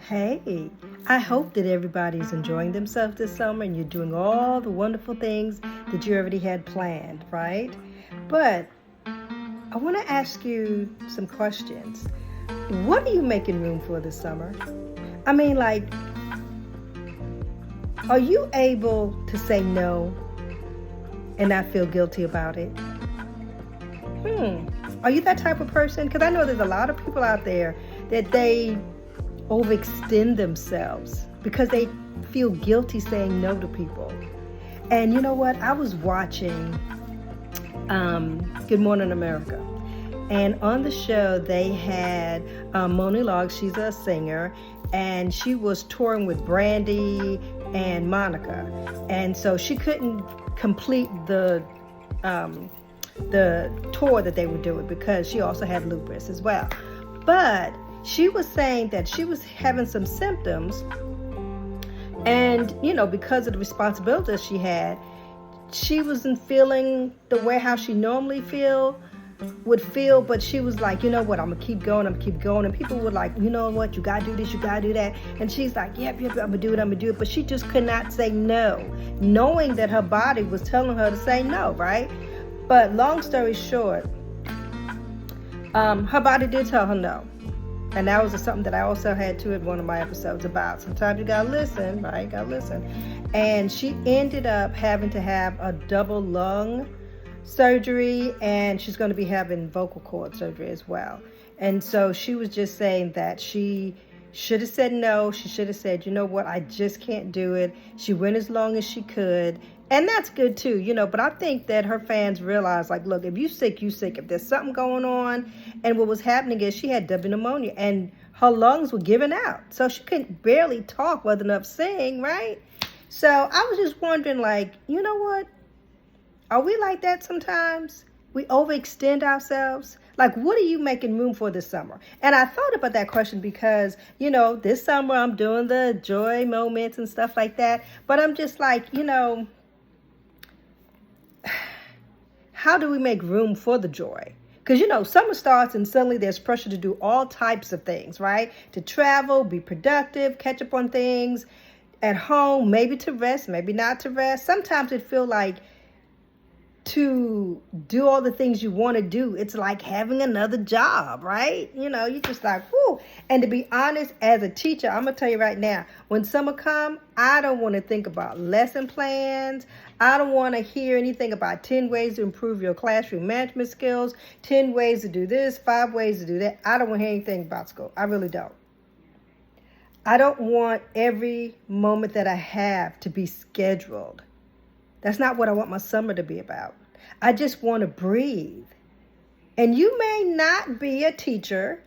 Hey, I hope that everybody's enjoying themselves this summer and you're doing all the wonderful things that you already had planned, right? But I want to ask you some questions. What are you making room for this summer? I mean, like, are you able to say no and not feel guilty about it? Are you that type of person? Because I know there's a lot of people out there that they overextend themselves because they feel guilty saying no to people. And you know what? I was watching Good Morning America. And on the show, they had Moni Log. She's a singer. And she was touring with Brandy and Monica. And so she couldn't complete the tour that they were doing because she also had lupus as well. But she was saying that she was having some symptoms, and because of the responsibilities she had, she wasn't feeling the way how she normally would feel. But she was like, you know what, I'm gonna keep going, and people were like, you know what, you gotta do this, you gotta do that. And she's like, yep, I'm gonna do it. But she just could not say no, knowing that her body was telling her to say no, right? But long story short, her body did tell her no. And that was something that I also had to in one of my episodes about. Sometimes you gotta listen, right? Gotta listen. And she ended up having to have a double lung surgery, and she's going to be having vocal cord surgery as well. And so she was just saying that she should have said no. She should have said, you know what, I just can't do it. She went as long as she could. And that's good too, but I think that her fans realize, like, look, if you sick, you sick. If there's something going on. And what was happening is she had double pneumonia and her lungs were giving out. So she couldn't barely talk, wasn't enough sing, right? So I was just wondering, like, you know what? Are we like that sometimes? We overextend ourselves. Like, what are you making room for this summer? And I thought about that question because, this summer I'm doing the joy moments and stuff like that. But I'm just like, how do we make room for the joy? Because, summer starts and suddenly there's pressure to do all types of things, right? To travel, be productive, catch up on things at home, maybe to rest, maybe not to rest. Sometimes it feels like to do all the things you want to do, it's like having another job, right? You're just like, whoo. And to be honest, as a teacher, I'm going to tell you right now, when summer comes, I don't want to think about lesson plans. I don't want to hear anything about 10 ways to improve your classroom management skills, 10 ways to do this, 5 ways to do that. I don't want to hear anything about school. I really don't. I don't want every moment that I have to be scheduled. That's not what I want my summer to be about. I just want to breathe. And you may not be a teacher.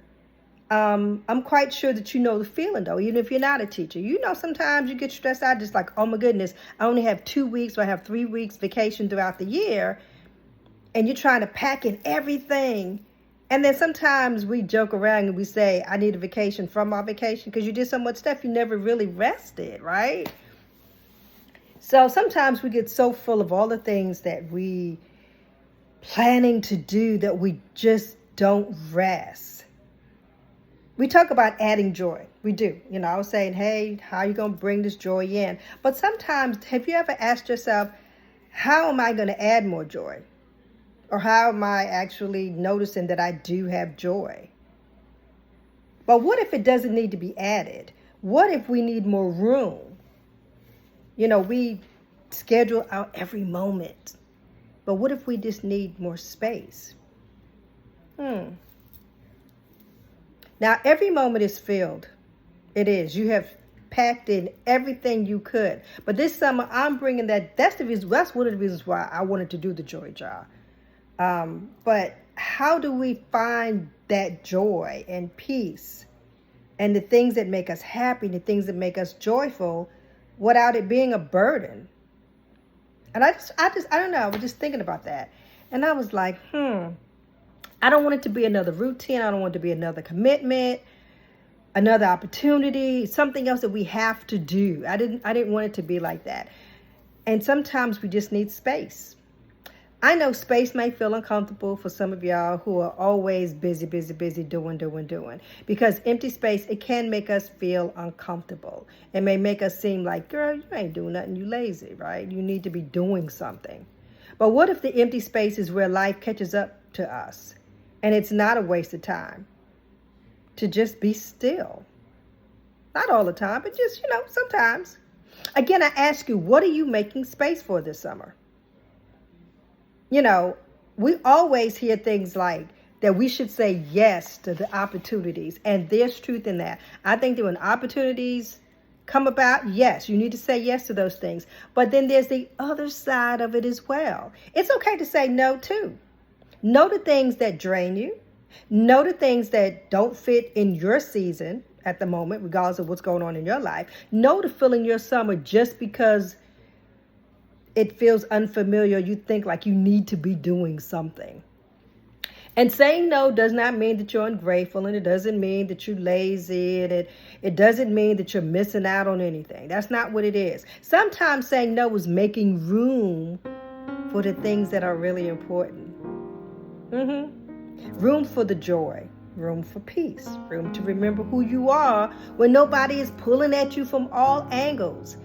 I'm quite sure that you know the feeling, though, even if you're not a teacher. Sometimes you get stressed out, just like, oh, my goodness, I only have 2 weeks or I have 3 weeks vacation throughout the year. And you're trying to pack in everything. And then sometimes we joke around and we say, I need a vacation from our vacation because you did so much stuff you never really rested, right? So sometimes we get so full of all the things that we planning to do that we just don't rest. We talk about adding joy. We do. I was saying, hey, how are you going to bring this joy in? But sometimes, have you ever asked yourself, how am I going to add more joy? Or how am I actually noticing that I do have joy? But what if it doesn't need to be added? What if we need more room? We schedule out every moment. But what if we just need more space? Now, every moment is filled. It is. You have packed in everything you could. But this summer, I'm bringing that. That's one of the reasons why I wanted to do the joy jar. But how do we find that joy and peace and the things that make us happy, the things that make us joyful, without it being a burden? And I don't know. I was just thinking about that. And I was like, I don't want it to be another routine. I don't want it to be another commitment, another opportunity, something else that we have to do. I didn't want it to be like that. And sometimes we just need space. I know space may feel uncomfortable for some of y'all who are always busy, busy, busy, doing. Because empty space, it can make us feel uncomfortable. It may make us seem like, girl, you ain't doing nothing, you lazy, right? You need to be doing something. But what if the empty space is where life catches up to us and it's not a waste of time to just be still? Not all the time, but just, sometimes. Again, I ask you, what are you making space for this summer? We always hear things like that we should say yes to the opportunities, and there's truth in that. I think that when opportunities come about, yes, you need to say yes to those things. But then there's the other side of it as well. It's okay to say no too. No to things that drain you. No to things that don't fit in your season at the moment, regardless of what's going on in your life. No to filling your summer just because it feels unfamiliar. You think like you need to be doing something. And saying no does not mean that you're ungrateful, and it doesn't mean that you're lazy, and it doesn't mean that you're missing out on anything. That's not what it is. Sometimes saying no is making room for the things that are really important. Room for the joy, room for peace, room to remember who you are when nobody is pulling at you from all angles.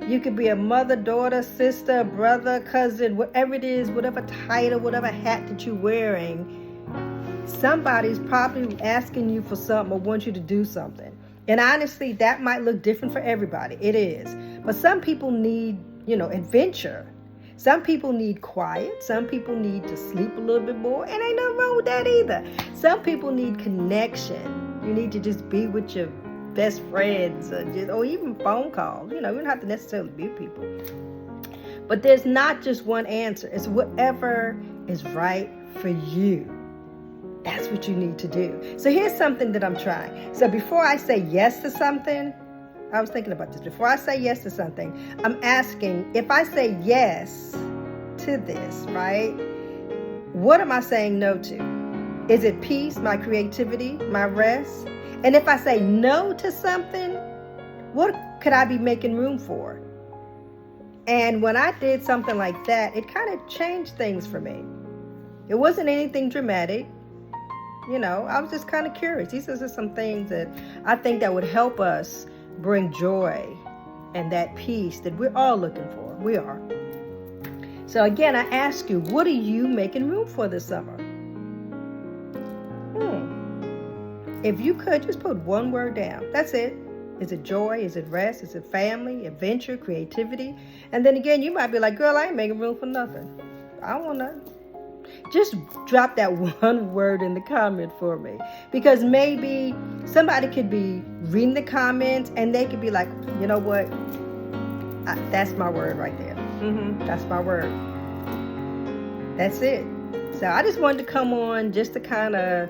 You could be a mother, daughter, sister, brother, cousin, whatever it is, whatever title, whatever hat that you're wearing. Somebody's probably asking you for something or wants you to do something. And honestly, that might look different for everybody. It is. But some people need, adventure. Some people need quiet. Some people need to sleep a little bit more. And ain't nothing wrong with that either. Some people need connection. You need to just be with your best friends or even phone calls. You don't have to necessarily be with people. But there's not just one answer. It's whatever is right for you. That's what you need to do. So here's something that I'm trying. So before I say yes to something, I was thinking about this. Before I say yes to something, I'm asking, if I say yes to this, right? What am I saying no to? Is it peace, my creativity, my rest? And if I say no to something, what could I be making room for? And when I did something like that, it kind of changed things for me. It wasn't anything dramatic. I was just kind of curious. These are just some things that I think that would help us bring joy and that peace that we're all looking for. We are. So again, I ask you, what are you making room for this summer? If you could, just put one word down. That's it. Is it joy? Is it rest? Is it family, adventure, creativity? And then again, you might be like, girl, I ain't making room for nothing. I don't want nothing. Just drop that one word in the comment for me. Because maybe somebody could be reading the comments and they could be like, you know what? That's my word right there. That's my word. That's it. So I just wanted to come on just to kind of,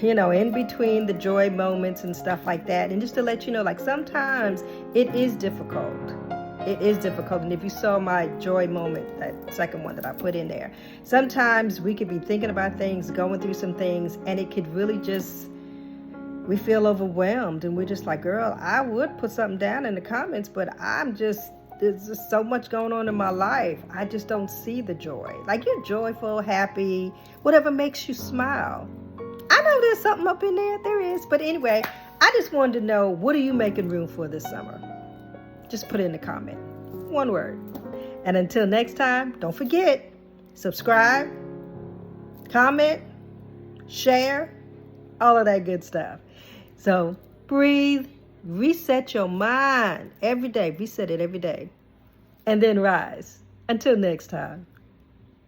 in between the joy moments and stuff like that. And just to let you know, like sometimes it is difficult. It is difficult. And if you saw my joy moment, that second one that I put in there, sometimes we could be thinking about things, going through some things, and it could really we feel overwhelmed. And we're just like, girl, I would put something down in the comments, but there's just so much going on in my life. I just don't see the joy. Like you're joyful, happy, whatever makes you smile. I know there's something up in there. There is. But anyway, I just wanted to know, what are you making room for this summer? Just put it in the comment. One word. And until next time, don't forget, subscribe, comment, share, all of that good stuff. So breathe, reset your mind every day. Reset it every day. And then rise. Until next time.